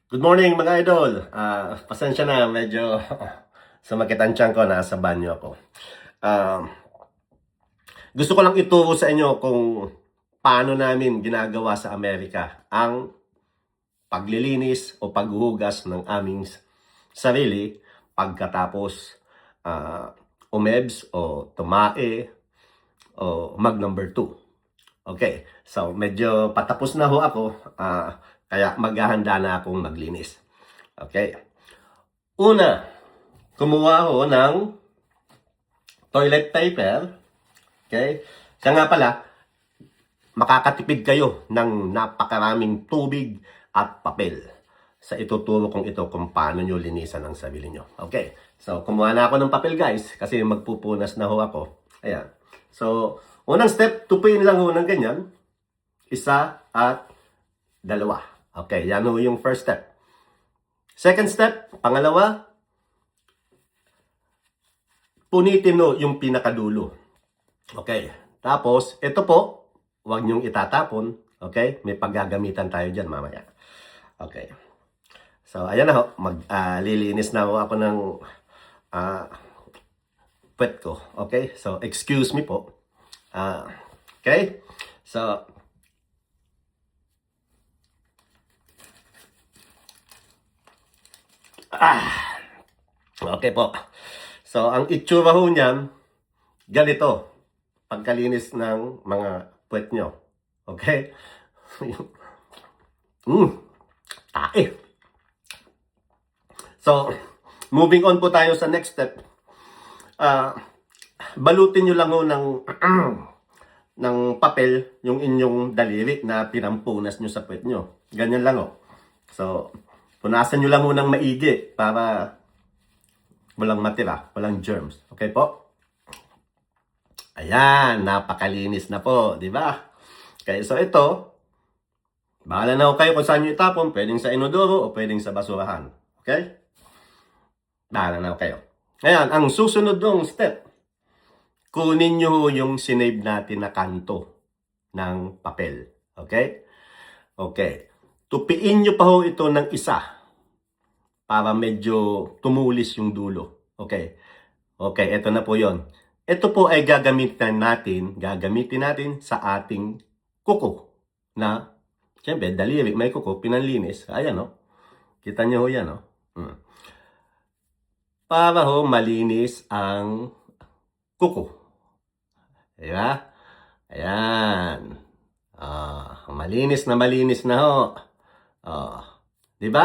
Good morning mga idol. Pasensya na, medyo sumakit ang tiyan ko, nasa banyo ako. Gusto ko lang ituro sa inyo kung paano namin ginagawa sa Amerika ang paglilinis o paghuhugas ng aming sarili pagkatapos umebs o tumae o mag number 2. Okay, so medyo patapos na ho ako, kaya maghahanda na akong maglinis. Okay. Una, kumuha ho ng toilet paper. Okay. Kaya nga pala, makakatipid kayo ng napakaraming tubig at papel sa ituturo kong ito kung paano nyo linisan ang sarili nyo. Okay. So, kumuha na ako ng papel guys kasi magpupunas na ho ako. Ayan. So, unang step, tupiin lang ho ng ganyan. Isa at dalawa. Okay, yan ho yung first step. Second step, pangalawa, punitin mo yung pinakadulo. Okay, tapos ito po, huwag nyong itatapon. Okay, may paggagamitan tayo dyan mamaya. Okay, so ayan na ho, lilinis na ho ako ng puwet ko. Okay, so excuse me po. Okay, so okay po. So, ang itsura ho niyan, ganito. Pagkalinis ng mga puwet nyo. Okay? Tae. So, moving on po tayo sa next step. Balutin nyo lang ho ng papel yung inyong daliri na pinampunas nyo sa puwet nyo. Ganyan lang ho. So, punasan nyo lang ho ng maigi para walang matira, walang germs. Okay po? Ayan, napakalinis na po, di ba? Okay, so ito, bahala na ho kayo kung saan nyo itapon. Pwedeng sa inodoro o pwedeng sa basurahan. Okay? Bahala na ho kayo. Ngayon, ang susunod dong step, kunin nyo yung sinave natin na kanto ng papel. Okay? Okay. Tupiin nyo pa ho ito ng isa para medyo tumulis yung dulo. Okay. Okay, ito na po yon. Ito po ay gagamitin natin sa ating kuko na, siyempre, daliri, may kuko, pinanlinis. Ayan, no? Kita nyo ho yan, no? Para ho malinis ang kuko. Diba? Ayan. Malinis na ho.